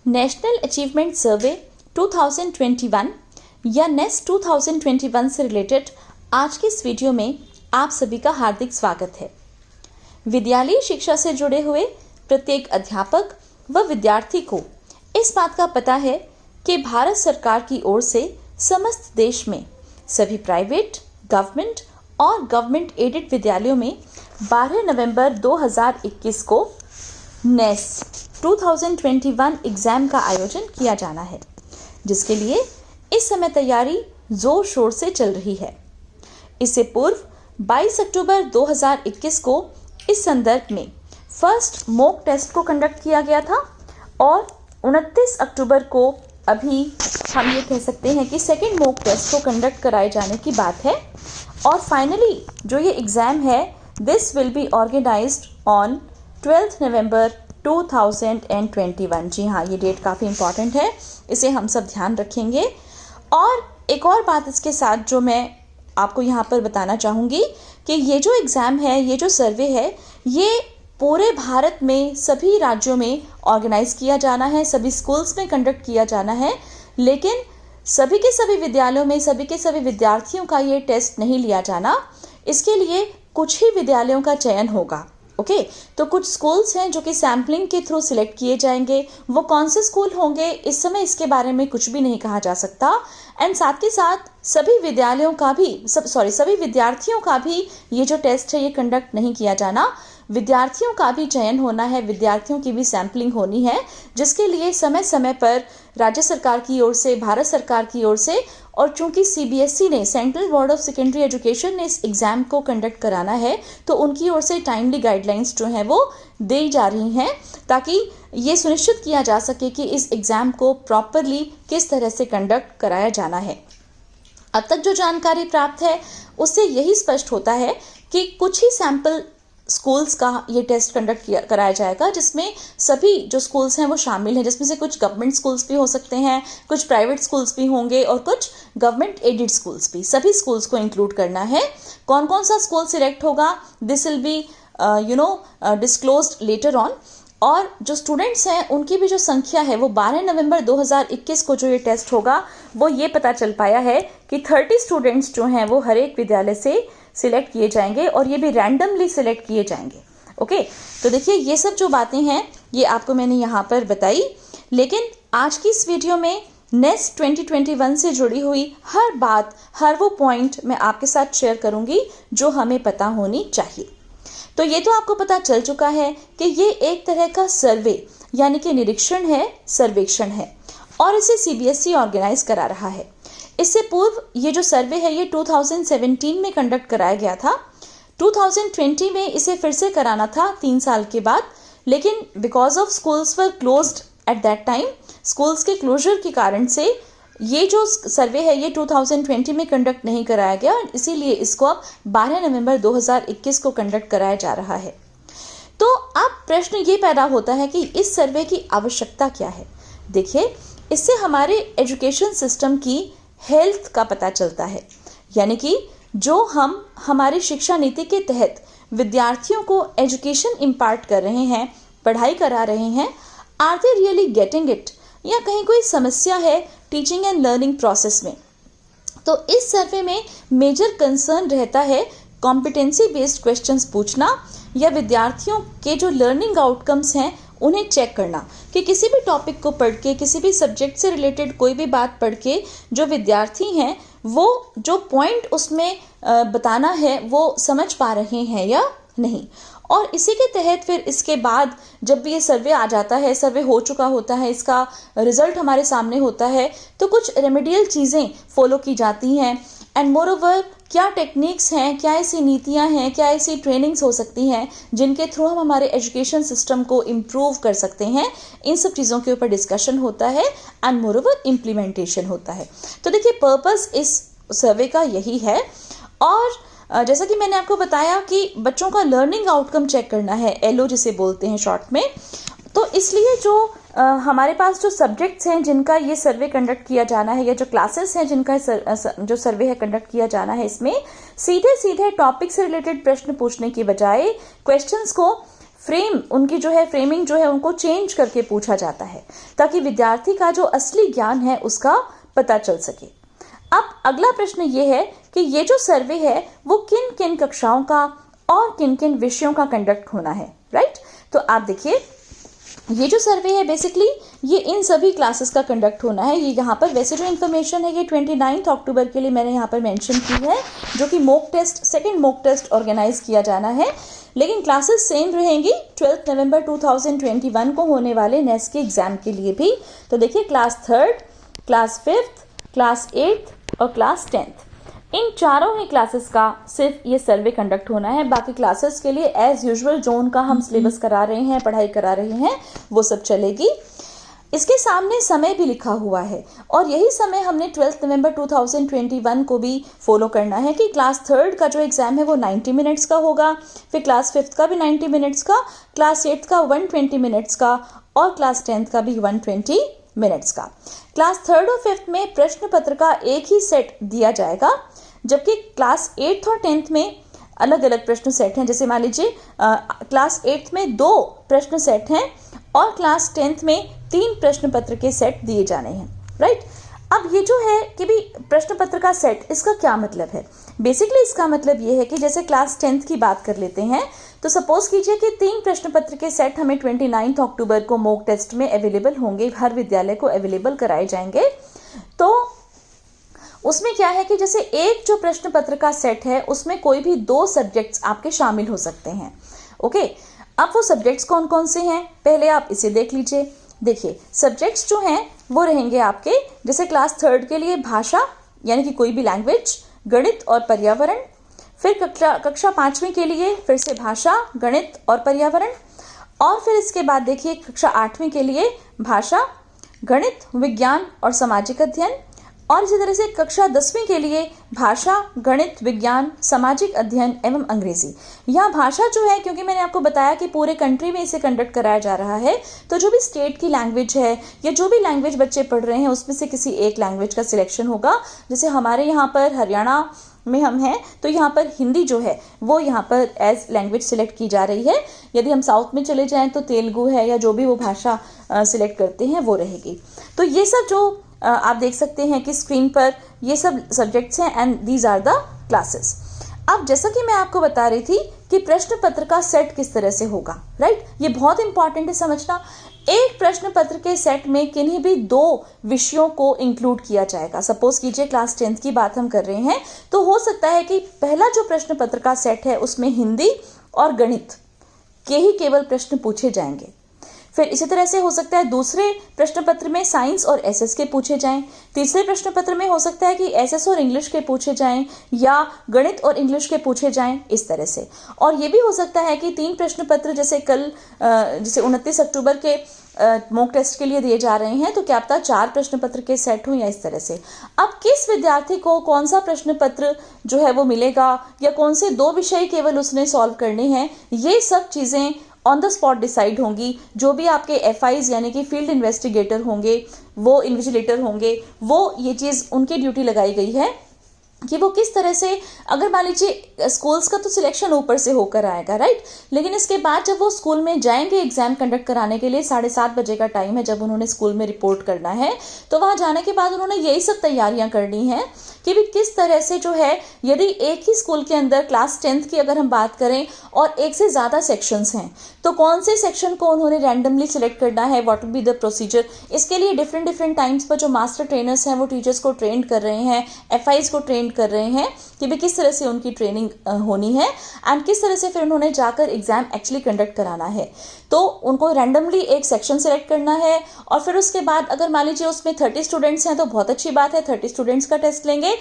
National achievement सर्वे 2021 या nest 2021 से related आज की इस वीडियो में आप सभी का हार्दिक स्वागत है। विद्यालयी शिक्षा से जुड़े हुए प्रत्येक अध्यापक व विद्यार्थी को इस बात का पता है कि भारत सरकार की ओर से समस्त देश में सभी प्राइवेट, गवर्नमेंट और गवर्नमेंट एडेड विद्यालयों में 12 नवंबर 2021 को नेस्ट 2021 एग्जाम का आयोजन किया जाना है, जिसके लिए इस समय तैयारी जोर शोर से चल रही है। इससे पूर्व 22 अक्टूबर 2021 को इस संदर्भ में फर्स्ट मॉक टेस्ट को कंडक्ट किया गया था और 29 अक्टूबर को अभी हम ये कह सकते हैं कि सेकेंड मॉक टेस्ट को कंडक्ट कराए जाने की बात है। और फाइनली जो ये एग्ज़ाम है this will be organized on 12 November 2021। जी हाँ, ये डेट काफ़ी इम्पॉर्टेंट है, इसे हम सब ध्यान रखेंगे। और एक और बात इसके साथ जो मैं आपको यहाँ पर बताना चाहूँगी कि ये जो एग्ज़ाम है, ये जो सर्वे है, ये पूरे भारत में सभी राज्यों में ऑर्गेनाइज किया जाना है, सभी स्कूल्स में कंडक्ट किया जाना है, लेकिन सभी के सभी विद्यालयों में सभी के सभी विद्यार्थियों का ये टेस्ट नहीं लिया जाना। इसके लिए कुछ ही विद्यालयों का चयन होगा। ओके, तो कुछ स्कूल्स हैं जो कि सैम्पलिंग के थ्रू सिलेक्ट किए जाएंगे। वो कौन से स्कूल होंगे इस समय इसके बारे में कुछ भी नहीं कहा जा सकता। एंड साथ के साथ सभी विद्यालयों का भी सभी विद्यार्थियों का भी ये जो टेस्ट है ये कंडक्ट नहीं किया जाना। विद्यार्थियों का भी चयन होना है, विद्यार्थियों की भी सैम्पलिंग होनी है, जिसके लिए समय समय पर राज्य सरकार की ओर से, भारत सरकार की ओर से, और चूंकि सीबीएसई ने, central board of secondary education ने इस एग्ज़ाम को कंडक्ट कराना है, तो उनकी ओर से टाइमली गाइडलाइंस जो हैं वो दी जा रही हैं, ताकि ये सुनिश्चित किया जा सके कि इस एग्ज़ाम को प्रॉपरली किस तरह से कंडक्ट कराया जाना है। अब तक जो जानकारी प्राप्त है उससे यही स्पष्ट होता है कि कुछ ही सैंपल स्कूल्स का ये टेस्ट कंडक्ट कराया जाएगा, जिसमें सभी जो स्कूल्स हैं वो शामिल हैं, जिसमें से कुछ गवर्नमेंट स्कूल्स भी हो सकते हैं, कुछ प्राइवेट स्कूल्स भी होंगे और कुछ गवर्नमेंट एडेड स्कूल्स भी। सभी स्कूल्स को इंक्लूड करना है। कौन कौन सा स्कूल सिलेक्ट होगा this will B disclosed later on. और जो स्टूडेंट्स हैं उनकी भी जो संख्या है वो 12 नवंबर 2021 को जो ये टेस्ट होगा वो ये पता चल पाया है कि 30 स्टूडेंट्स जो हैं वो हर एक विद्यालय से सिलेक्ट किए जाएंगे और ये भी रैंडमली सिलेक्ट किए जाएंगे। ओके, तो देखिए ये सब जो बातें हैं ये आपको मैंने यहाँ पर बताई, लेकिन आज की इस वीडियो में नेस्ट 2021 से जुड़ी हुई हर बात, हर वो पॉइंट मैं आपके साथ शेयर करूँगी जो हमें पता होनी चाहिए। तो ये तो आपको पता चल चुका है कि ये एक तरह का सर्वे यानी कि निरीक्षण है, सर्वेक्षण है, और इसे सीबीएसई ऑर्गेनाइज करा रहा है। इससे पूर्व ये जो सर्वे है ये 2017 में कंडक्ट कराया गया था। 2020 में इसे फिर से कराना था 3 साल के बाद, लेकिन because of schools were closed at that time, schools के क्लोजर के कारण से ये जो सर्वे है ये 2020 में कंडक्ट नहीं कराया गया, इसीलिए इसको अब 12 नवंबर 2021 को कंडक्ट कराया जा रहा है। तो अब प्रश्न ये पैदा होता है कि इस सर्वे की आवश्यकता क्या है। देखिए, इससे हमारे एजुकेशन सिस्टम की हेल्थ का पता चलता है, यानी कि जो हम हमारी शिक्षा नीति के तहत विद्यार्थियों को एजुकेशन इम्पार्ट कर रहे हैं, पढ़ाई करा रहे हैं, are they really getting it, या कहीं कोई समस्या है टीचिंग एंड लर्निंग प्रोसेस में। तो इस सर्वे में मेजर कंसर्न रहता है कॉम्पिटेंसी बेस्ड क्वेश्चंस पूछना या विद्यार्थियों के जो लर्निंग आउटकम्स हैं उन्हें चेक करना, कि किसी भी टॉपिक को पढ़ के, किसी भी सब्जेक्ट से रिलेटेड कोई भी बात पढ़ के जो विद्यार्थी हैं वो जो पॉइंट उसमें बताना है वो समझ पा रहे हैं या नहीं। और इसी के तहत फिर इसके बाद जब भी ये सर्वे आ जाता है, सर्वे हो चुका होता है, इसका रिजल्ट हमारे सामने होता है, तो कुछ रेमेडियल चीज़ें फॉलो की जाती हैं। एंड मोर ओवर क्या टेक्निक्स हैं, क्या ऐसी नीतियां हैं, क्या ऐसी ट्रेनिंग्स हो सकती हैं जिनके थ्रू हम हमारे एजुकेशन सिस्टम को इम्प्रूव कर सकते हैं, इन सब चीज़ों के ऊपर डिस्कशन होता है एंड मोर ओवर इम्प्लीमेंटेशन होता है। तो देखिए, पर्पस इस सर्वे का यही है। और जैसा कि मैंने आपको बताया कि बच्चों का लर्निंग आउटकम चेक करना है, एलओ जिसे बोलते हैं शॉर्ट में। तो इसलिए जो हमारे पास जो सब्जेक्ट्स हैं जिनका ये सर्वे कंडक्ट किया जाना है, या जो क्लासेस हैं जिनका जो सर्वे है कंडक्ट किया जाना है, इसमें सीधे सीधे टॉपिक से रिलेटेड प्रश्न पूछने की बजाय क्वेश्चंस को उनकी जो है फ्रेमिंग जो है उनको चेंज करके पूछा जाता है, ताकि विद्यार्थी का जो असली ज्ञान है उसका पता चल सके। अब अगला प्रश्न ये है कि ये जो सर्वे है वो किन किन कक्षाओं का और किन किन विषयों का कंडक्ट होना है, राइट। तो आप देखिए, ये जो सर्वे है बेसिकली ये इन सभी क्लासेस का कंडक्ट होना है। ये यहाँ पर वैसे जो इन्फॉर्मेशन है ये 29 अक्टूबर के लिए मैंने यहाँ पर मेंशन की है, जो कि mock test, second mock test organize किया जाना है। लेकिन क्लासेस सेम रहेंगी 12 नवंबर 2021 को होने वाले नेस्ट के एग्जाम के लिए भी। तो देखिए, class 3rd, class 5th, class 8th और क्लास 10th, इन चारों ही क्लासेस का सिर्फ ये सर्वे कंडक्ट होना है। बाकी क्लासेस के लिए एज यूजुअल जो उनका हम सिलेबस करा रहे हैं, पढ़ाई करा रहे हैं, वो सब चलेगी। इसके सामने समय भी लिखा हुआ है और यही समय हमने 12 नवंबर 2021 को भी फॉलो करना है कि क्लास 3rd का जो एग्जाम है वो 90 मिनट्स का होगा, फिर क्लास 5th का भी 90 मिनट्स का, क्लास 8th का 120 मिनट्स का और क्लास 10th का भी 120 मिनट्स का। क्लास 3rd और 5th में प्रश्न पत्र का एक ही सेट दिया जाएगा, जबकि क्लास 8th और 10th में अलग अलग प्रश्न सेट हैं। जैसे मान लीजिए क्लास 8th में 2 प्रश्न सेट हैं और क्लास 10th में 3 प्रश्न पत्र के सेट दिए जाने हैं, राइट। अब ये जो है कि भी प्रश्न पत्र का सेट, इसका क्या मतलब है? बेसिकली इसका मतलब ये है कि जैसे क्लास 10th की बात कर लेते हैं, तो सपोज कीजिए कि 3 प्रश्न पत्र के सेट हमें 29 अक्टूबर को मॉक टेस्ट में अवेलेबल होंगे, हर विद्यालय को अवेलेबल कराए जाएंगे। तो उसमें क्या है कि जैसे एक जो प्रश्न पत्र का सेट है उसमें कोई भी 2 सब्जेक्ट्स आपके शामिल हो सकते हैं, ओके। अब वो सब्जेक्ट्स कौन कौन से हैं, पहले आप इसे देख लीजिए। देखिए, सब्जेक्ट्स जो हैं वो रहेंगे आपके, जैसे क्लास 3rd के लिए भाषा यानी कि कोई भी लैंग्वेज, गणित और पर्यावरण। फिर कक्षा 5वीं के लिए फिर से भाषा, गणित और पर्यावरण। और फिर इसके बाद देखिए कक्षा 8वीं के लिए भाषा, गणित, विज्ञान और सामाजिक अध्ययन। और इसी तरह से कक्षा 10वीं के लिए भाषा, गणित, विज्ञान, सामाजिक अध्ययन एवं अंग्रेजी। यह भाषा जो है, क्योंकि मैंने आपको बताया कि पूरे कंट्री में इसे कंडक्ट कराया जा रहा है, तो जो भी स्टेट की लैंग्वेज है या जो भी लैंग्वेज बच्चे पढ़ रहे हैं उसमें से किसी एक लैंग्वेज का सिलेक्शन होगा। जैसे हमारे यहाँ पर हरियाणा में हम हैं, तो यहाँ पर हिंदी जो है वो यहाँ पर एज लैंग्वेज सिलेक्ट की जा रही है। यदि हम साउथ में चले जाएं तो तेलुगु है या जो भी वो भाषा सिलेक्ट करते हैं वो रहेगी। तो ये सब जो आप देख सकते हैं कि स्क्रीन पर ये सब सब्जेक्ट्स हैं and these are the classes. अब जैसा कि मैं आपको बता रही थी कि प्रश्न पत्र का सेट किस तरह से होगा, राइट। ये बहुत इंपॉर्टेंट है समझना। एक प्रश्न पत्र के सेट में किन्हीं भी 2 विषयों को इंक्लूड किया जाएगा। सपोज कीजिए क्लास 10th की बात हम कर रहे हैं, तो हो सकता है कि पहला जो प्रश्न पत्र का सेट है उसमें हिंदी और गणित के ही केवल प्रश्न पूछे जाएंगे। फिर इसी तरह से हो सकता है दूसरे प्रश्न पत्र में साइंस और एसएस के पूछे जाएं। तीसरे प्रश्न पत्र में हो सकता है कि एसएस और इंग्लिश के पूछे जाएं या गणित और इंग्लिश के पूछे जाएं, इस तरह से। और ये भी हो सकता है कि 3 प्रश्न पत्र जैसे कल जैसे 29 अक्टूबर के मॉक टेस्ट के लिए दिए जा रहे हैं, तो क्या पता 4 प्रश्न पत्र के सेट हो या इस तरह से। अब किस विद्यार्थी को कौन सा प्रश्न पत्र जो है वो मिलेगा या कौन से 2 विषय केवल उसने सॉल्व करने हैं, ये सब चीज़ें ऑन द स्पॉट डिसाइड होंगी। जो भी आपके एफआईज यानी कि फील्ड इन्वेस्टिगेटर होंगे, वो इन्विजिलेटर होंगे, वो ये चीज़ उनकी ड्यूटी लगाई गई है कि वो किस तरह से, अगर मान लीजिए स्कूल्स का तो सिलेक्शन ऊपर से होकर आएगा, राइट। लेकिन इसके बाद जब वो स्कूल में जाएंगे एग्जाम कंडक्ट कराने के लिए, 7:30 बजे का टाइम है जब उन्होंने स्कूल में रिपोर्ट करना है, तो वहाँ जाने के बाद उन्होंने यही सब तैयारियां करनी है कि भी किस तरह से जो है, यदि एक ही स्कूल के अंदर क्लास 10th की अगर हम बात करें और एक से ज़्यादा सेक्शंस हैं, तो कौन से सेक्शन को उन्होंने रैंडमली सिलेक्ट करना है, what will be the procedure. इसके लिए डिफरेंट टाइम्स पर जो मास्टर ट्रेनर्स हैं वो टीचर्स को ट्रेन कर रहे हैं, एफआईज को ट्रेन कर रहे हैं कि भी किस तरह से उनकी ट्रेनिंग होनी है एंड किस तरह से फिर उन्होंने जाकर एग्जाम एक्चुअली कंडक्ट कराना है। तो उनको रैंडमली एक सेक्शन सेलेक्ट करना है और फिर उसके बाद अगर मान लीजिए उसमें 30 स्टूडेंट्स हैं तो बहुत अच्छी बात है, 30 स्टूडेंट्स का टेस्ट लेंगे।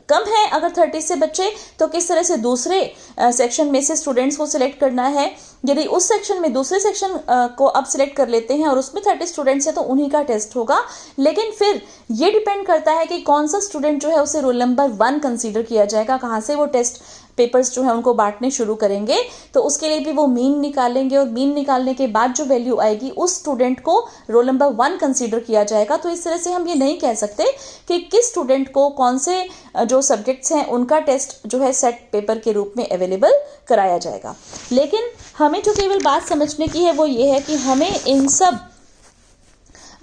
कम है अगर 30 से बच्चे, तो किस तरह से दूसरे सेक्शन में से स्टूडेंट्स को सिलेक्ट करना है। यदि उस सेक्शन में दूसरे सेक्शन को अब सिलेक्ट कर लेते हैं और उसमें 30 स्टूडेंट्स हैं तो उन्हीं का टेस्ट होगा। लेकिन फिर ये डिपेंड करता है कि कौन सा स्टूडेंट जो है उसे रोल नंबर 1 कंसीडर किया जाएगा, कहाँ से वो टेस्ट पेपर्स जो है उनको बांटने शुरू करेंगे। तो उसके लिए भी वो मीन निकालेंगे और मीन निकालने के बाद जो वैल्यू आएगी उस स्टूडेंट को रोल नंबर 1 कंसीडर किया जाएगा। तो इस तरह से हम ये नहीं कह सकते कि किस स्टूडेंट को कौन से जो सब्जेक्ट्स हैं उनका टेस्ट जो है सेट पेपर के रूप में अवेलेबल कराया जाएगा। लेकिन हमें जो केवल बात समझने की है वो ये है कि हमें इन सब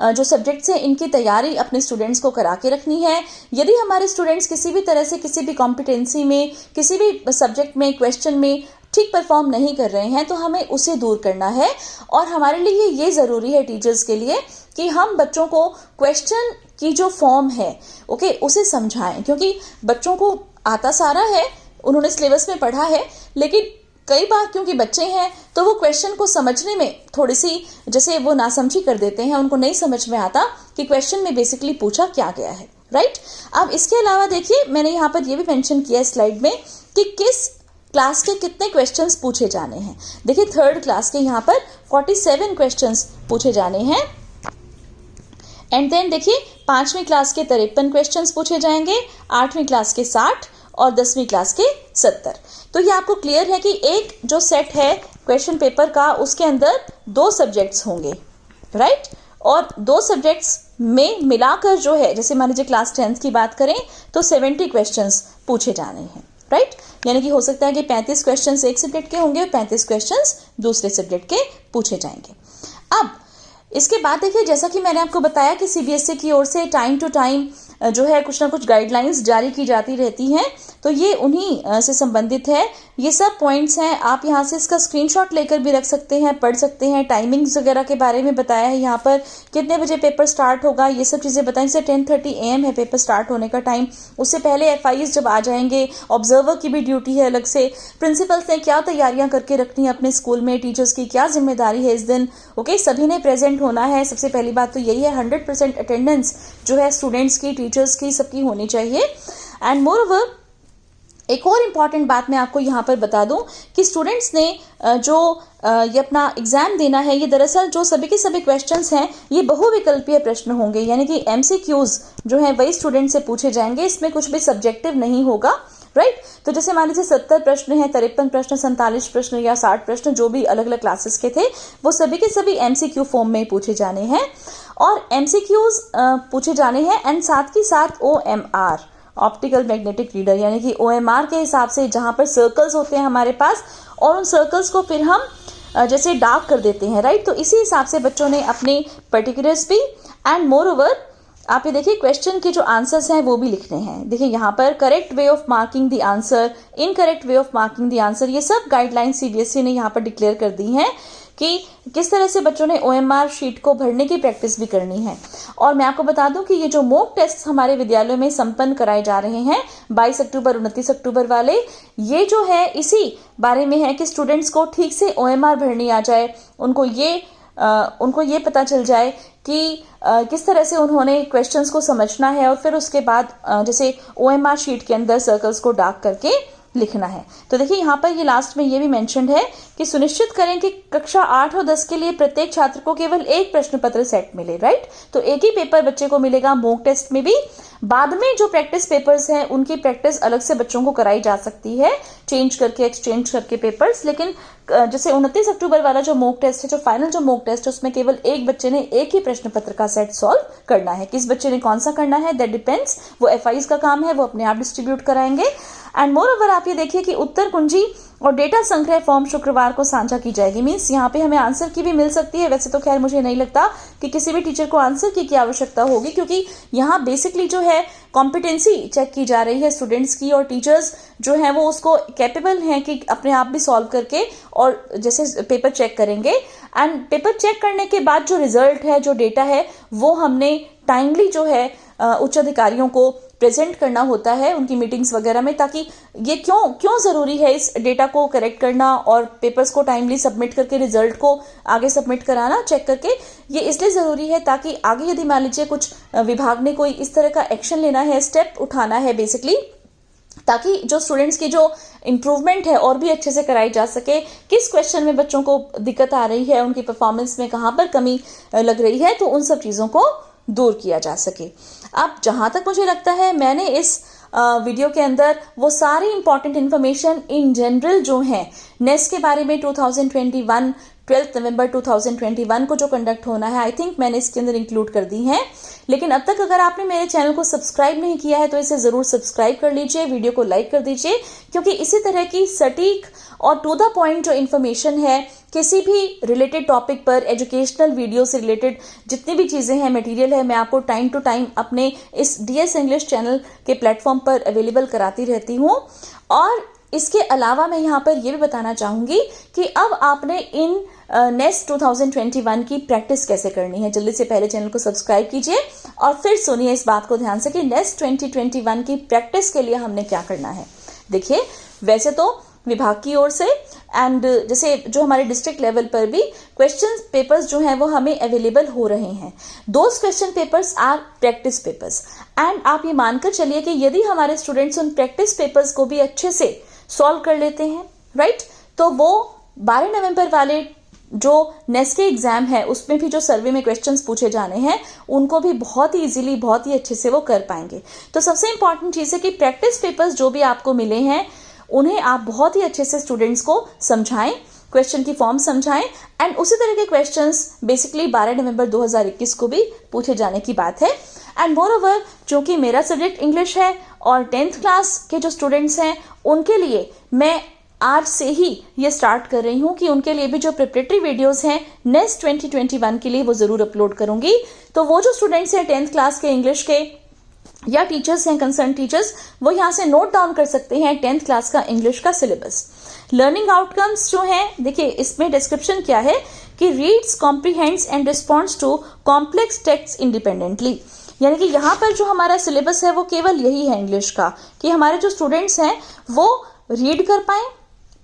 जो सब्जेक्ट्स हैं इनकी तैयारी अपने स्टूडेंट्स को करा के रखनी है। यदि हमारे स्टूडेंट्स किसी भी तरह से किसी भी कॉम्पिटेंसी में, किसी भी सब्जेक्ट में, क्वेश्चन में ठीक परफॉर्म नहीं कर रहे हैं तो हमें उसे दूर करना है। और हमारे लिए ये ज़रूरी है टीचर्स के लिए कि हम बच्चों को क्वेश्चन की जो फॉर्म है उसे समझाएं, क्योंकि बच्चों को आता सारा है, उन्होंने सिलेबस में पढ़ा है, लेकिन कई बार क्योंकि बच्चे हैं तो वो क्वेश्चन को समझने में थोड़ी सी जैसे वो नासमझी कर देते हैं, उनको नहीं समझ में आता कि क्वेश्चन में बेसिकली पूछा क्या गया है, राइट। अब इसके अलावा देखिए मैंने यहाँ पर ये भी मेंशन किया है स्लाइड में कि किस क्लास के कितने क्वेश्चंस पूछे जाने हैं। देखिए 3rd क्लास के यहाँ पर 47 क्वेश्चंस पूछे जाने हैं। एंड देन देखिए 5वीं क्लास के 53 क्वेश्चंस पूछे जाएंगे, 8वीं क्लास के 60 और 10वीं क्लास के 70। तो ये आपको क्लियर है कि एक जो सेट है क्वेश्चन पेपर का उसके अंदर 2 सब्जेक्ट्स होंगे, राइट। और 2 सब्जेक्ट्स में मिलाकर जो है, जैसे मान लीजिए क्लास 10th की बात करें तो 70 क्वेश्चंस पूछे जाने हैं, राइट। यानी कि हो सकता है कि 35 क्वेश्चंस एक सब्जेक्ट के होंगे और 35 क्वेश्चंस दूसरे सब्जेक्ट के पूछे जाएंगे। अब इसके बाद देखिए जैसा कि मैंने आपको बताया कि सीबीएसई की ओर से टाइम टू टाइम जो है कुछ ना कुछ गाइडलाइंस जारी की जाती रहती हैं, तो ये उन्हीं से संबंधित है। ये सब पॉइंट्स हैं, आप यहाँ से इसका स्क्रीनशॉट लेकर भी रख सकते हैं, पढ़ सकते हैं। टाइमिंग्स वगैरह के बारे में बताया है यहाँ पर, कितने बजे पेपर स्टार्ट होगा, ये सब चीज़ें बताएं। जैसे 10:30 AM है पेपर स्टार्ट होने का टाइम, उससे पहले FIs जब आ जाएंगे, ऑब्जर्वर की भी ड्यूटी है अलग से, प्रिंसिपल्स ने क्या तैयारियां करके रखनी है अपने स्कूल में, टीचर्स की क्या जिम्मेदारी है इस दिन, सभी ने प्रेजेंट होना है। सबसे पहली बात तो यही है 100% अटेंडेंस जो है स्टूडेंट्स की, टीचर्स की, सबकी होनी चाहिए। एंड मोर ओवर एक और इम्पॉर्टेंट बात मैं आपको यहाँ पर बता दूं कि स्टूडेंट्स ने जो ये अपना एग्जाम देना है, ये दरअसल जो सभी के सभी क्वेश्चंस हैं ये बहुविकल्पीय प्रश्न होंगे, यानी कि MCQs जो हैं वही स्टूडेंट से पूछे जाएंगे, इसमें कुछ भी सब्जेक्टिव नहीं होगा, राइट। तो जैसे मान लीजिए 70 प्रश्न हैं, 53 प्रश्न, 47 प्रश्न या 60 प्रश्न जो भी अलग अलग क्लासेस के थे, वो सभी के सभी MCQ फॉर्म में पूछे जाने हैं और MCQs पूछे जाने हैं। एंड साथ ही साथ OMR ऑप्टिकल मैग्नेटिक रीडर, यानी कि OMR के हिसाब से जहां पर सर्कल्स होते हैं हमारे पास और उन सर्कल्स को फिर हम जैसे डार्क कर देते हैं, राइट। तो इसी हिसाब से बच्चों ने अपने पर्टिकुलर्स भी एंड मोर ओवर आप ये देखिए क्वेश्चन के जो आंसर्स हैं वो भी लिखने हैं। देखिए यहाँ पर correct way of marking the answer, incorrect way of marking the answer, ये सब गाइडलाइन CBSE ने यहाँ पर डिक्लेयर कर दी हैं कि किस तरह से बच्चों ने OMR शीट को भरने की प्रैक्टिस भी करनी है। और मैं आपको बता दूं कि ये जो मॉक टेस्ट हमारे विद्यालयों में संपन्न कराए जा रहे हैं 22 अक्टूबर 29 अक्टूबर वाले, ये जो है इसी बारे में है कि स्टूडेंट्स को ठीक से OMR भरनी आ जाए, उनको ये पता चल जाए कि किस तरह से उन्होंने क्वेश्चंस को समझना है और फिर उसके बाद जैसे OMR शीट के अंदर सर्कल्स को डार्क करके लिखना है। तो देखिए यहाँ पर ये लास्ट में ये भी मेंशन्ड है कि सुनिश्चित करें कि कक्षा 8 और 10 के लिए प्रत्येक छात्र को केवल एक प्रश्न पत्र सेट मिले, राइट। तो एक ही पेपर बच्चे को मिलेगा मॉक टेस्ट में भी। बाद में जो प्रैक्टिस पेपर्स हैं उनकी प्रैक्टिस अलग से बच्चों को कराई जा सकती है, चेंज करके, एक्सचेंज करके पेपर्स। लेकिन जैसे 29 अक्टूबर वाला जो मॉक टेस्ट है, जो फाइनल जो मॉक टेस्ट है, उसमें केवल एक बच्चे ने एक ही प्रश्न पत्र का सेट सॉल्व करना है। किस बच्चे ने कौन सा करना है दैट डिपेंड्स, वो FIs का काम है, वो अपने आप डिस्ट्रीब्यूट कराएंगे। एंड मोर ओवर आप ये देखिए कि उत्तर कुंजी और डेटा संग्रह फॉर्म शुक्रवार को साझा की जाएगी। मीन्स यहाँ पे हमें आंसर की भी मिल सकती है। वैसे तो खैर मुझे नहीं लगता कि किसी भी टीचर को आंसर की आवश्यकता होगी, क्योंकि यहाँ बेसिकली जो है कॉम्पिटेंसी चेक की जा रही है स्टूडेंट्स की, और टीचर्स जो है वो उसको कैपेबल हैं कि अपने आप भी सॉल्व करके और जैसे पेपर चेक करेंगे। एंड पेपर चेक करने के बाद जो रिजल्ट है, जो डेटा है, वो हमने टाइमली जो है उच्च अधिकारियों को प्रेजेंट करना होता है उनकी मीटिंग्स वगैरह में, ताकि ये क्यों जरूरी है इस डेटा को करेक्ट करना और पेपर्स को टाइमली सबमिट करके रिजल्ट को आगे सबमिट कराना चेक करके। ये इसलिए जरूरी है ताकि आगे यदि मान लीजिए कुछ विभाग ने कोई इस तरह का एक्शन लेना है, स्टेप उठाना है बेसिकली, ताकि जो स्टूडेंट्स की जो इम्प्रूवमेंट है और भी अच्छे से कराई जा सके, किस क्वेश्चन में बच्चों को दिक्कत आ रही है, उनकी परफॉर्मेंस में कहाँ पर कमी लग रही है, तो उन सब चीज़ों को दूर किया जा सके। अब जहां तक मुझे लगता है मैंने इस वीडियो के अंदर वो सारी इंपॉर्टेंट इन्फॉर्मेशन इन जनरल जो है नेस्ट के बारे में 2021 12 नवंबर 2021 को जो कंडक्ट होना है, आई थिंक मैंने इसके अंदर इंक्लूड कर दी हैं। लेकिन अब तक अगर आपने मेरे चैनल को सब्सक्राइब नहीं किया है तो इसे ज़रूर सब्सक्राइब कर लीजिए, वीडियो को लाइक कर दीजिए, क्योंकि इसी तरह की सटीक और टू द पॉइंट जो इन्फॉर्मेशन है किसी भी रिलेटेड टॉपिक पर, एजुकेशनल वीडियो से रिलेटेड जितनी भी चीज़ें हैं, मटेरियल है, मैं आपको टाइम टू टाइम अपने इस DS इंग्लिश चैनल के प्लेटफॉर्म पर अवेलेबल कराती रहती हूँ। और इसके अलावा मैं यहाँ पर यह भी बताना चाहूँगी कि अब आपने इन नेस्ट 2021 की प्रैक्टिस कैसे करनी है। जल्दी से पहले चैनल को सब्सक्राइब कीजिए और फिर सुनिए इस बात को ध्यान से कि नेस्ट 2021 की प्रैक्टिस के लिए हमने क्या करना है। देखिए, वैसे तो विभाग की ओर से एंड जैसे जो हमारे डिस्ट्रिक्ट लेवल पर भी क्वेश्चन पेपर्स जो हैं वो हमें अवेलेबल हो रहे हैं। Those question papers are practice papers and आप ये मानकर चलिए कि यदि हमारे स्टूडेंट्स उन प्रैक्टिस पेपर्स को भी अच्छे से सॉल्व कर लेते हैं, राइट, तो वो 12 नवंबर वाले जो नेक्स्ट के एग्जाम है उसमें भी जो सर्वे में क्वेश्चंस पूछे जाने हैं उनको भी बहुत ही इजीली, बहुत ही अच्छे से वो कर पाएंगे। तो सबसे इंपॉर्टेंट चीज़ है कि प्रैक्टिस पेपर्स जो भी आपको मिले हैं उन्हें आप बहुत ही अच्छे से स्टूडेंट्स को समझाएं, क्वेश्चन की फॉर्म समझाएं एंड उसी तरह के क्वेश्चंस बेसिकली 12 नवंबर 2021 को भी पूछे जाने की बात है। एंड मोर ओवर, चूंकि मेरा सब्जेक्ट इंग्लिश है और 10th क्लास के जो स्टूडेंट्स हैं उनके लिए मैं आज से ही ये स्टार्ट कर रही हूँ कि उनके लिए भी जो प्रिपरेटरी वीडियोस हैं नेक्स्ट 2021 के लिए वो ज़रूर अपलोड करूँगी। तो वो जो स्टूडेंट्स हैं 10th क्लास के इंग्लिश के या टीचर्स हैं, कंसर्न टीचर्स, वो यहाँ से नोट डाउन कर सकते हैं 10th क्लास का इंग्लिश का सिलेबस। लर्निंग आउटकम्स जो हैं, देखिए इसमें डिस्क्रिप्शन क्या है कि reads, comprehends and responds to complex text independently. यानी कि यहाँ पर जो हमारा सिलेबस है वो केवल यही है इंग्लिश का कि हमारे जो स्टूडेंट्स हैं वो रीड कर पाएं,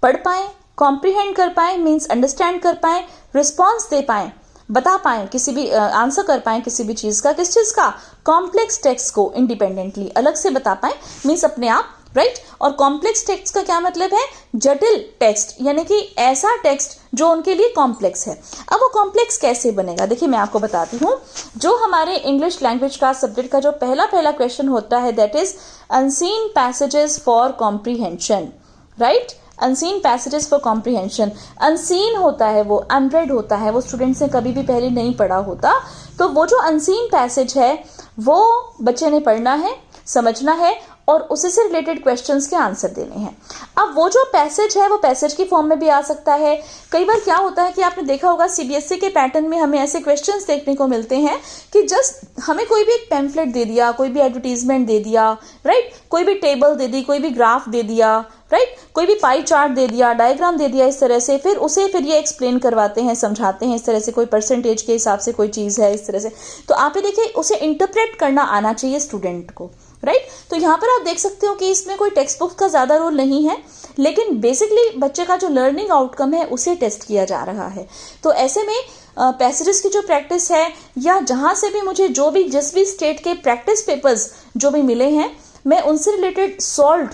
पढ़ पाएं, कॉम्प्रीहेंड कर पाएं मीन्स अंडरस्टैंड कर पाएं, रिस्पॉन्स दे पाएं, बता पाएं, किसी भी आंसर कर पाएं किसी भी चीज़ का, किस चीज़ का, कॉम्प्लेक्स टेक्स्ट को इंडिपेंडेंटली अलग से बता पाएं मीन्स अपने आप, राइट। और कॉम्प्लेक्स टेक्स्ट का क्या मतलब है? जटिल टेक्स्ट, यानी कि ऐसा टेक्स्ट जो उनके लिए कॉम्प्लेक्स है। अब वो कॉम्प्लेक्स कैसे बनेगा, देखिए मैं आपको बताती हूँ। जो हमारे इंग्लिश लैंग्वेज का सब्जेक्ट का जो पहला क्वेश्चन होता है that is unseen passages for comprehension, right. Unseen passages for comprehension, unseen होता है वो, अनरेड होता है वो, स्टूडेंट्स ने कभी भी पहले नहीं पढ़ा होता। तो वो जो अनसीन पैसेज है वो बच्चे ने पढ़ना है, समझना है और उसी से रिलेटेड क्वेश्चंस के आंसर देने हैं। अब वो जो पैसेज है वो पैसेज की फॉर्म में भी आ सकता है। कई बार क्या होता है कि आपने देखा होगा CBSE के पैटर्न में हमें ऐसे क्वेश्चंस देखने को मिलते हैं कि जस्ट हमें कोई भी एक पैम्फलेट दे दिया, कोई भी एडवर्टीजमेंट दे दिया, राइट, कोई भी टेबल दे दी, कोई भी ग्राफ दे दिया, राइट, कोई भी पाई चार्ट दे दिया, डायग्राम दे दिया, इस तरह से फिर ये एक्सप्लेन करवाते हैं, समझाते हैं, इस तरह से कोई परसेंटेज के हिसाब से कोई चीज़ है, इस तरह से। तो आप ये देखिए उसे इंटरप्रेट करना आना चाहिए स्टूडेंट को, राइट। तो यहाँ पर आप देख सकते हो कि इसमें कोई टेक्स्ट बुक का ज़्यादा रोल नहीं है, लेकिन बेसिकली बच्चे का जो लर्निंग आउटकम है उसे टेस्ट किया जा रहा है। तो ऐसे में पैसेजेस की जो प्रैक्टिस है या जहाँ से भी मुझे जो भी जिस भी स्टेट के प्रैक्टिस पेपर्स जो भी मिले हैं मैं उनसे रिलेटेड सॉल्व्ड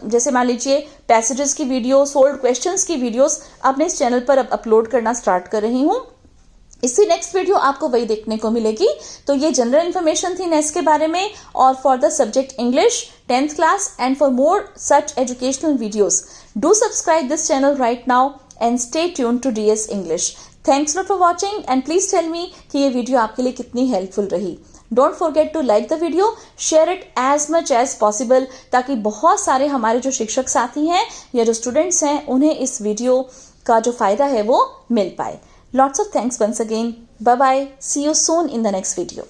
जैसे मान लीजिए पैसेजेस की वीडियो, सोल्ड क्वेश्चंस की वीडियोस अपने इस चैनल पर अब अपलोड करना स्टार्ट कर रही हूँ। इसकी नेक्स्ट वीडियो आपको वही देखने को मिलेगी। तो ये जनरल इन्फॉर्मेशन थी नेक्स्ट के बारे में और for the subject English 10th class and for more such educational videos do subscribe this channel right now and stay tune to DS English. Thanks lot for watching and please tell me कि ये video आपके लिए कितनी helpful रही। Don't forget to like the video, share it as much as possible ताकि बहुत सारे हमारे जो शिक्षक साथी हैं या जो स्टूडेंट्स हैं उन्हें इस वीडियो का जो फायदा है वो मिल पाए। Lots of thanks once again. Bye bye. See you soon in the next video.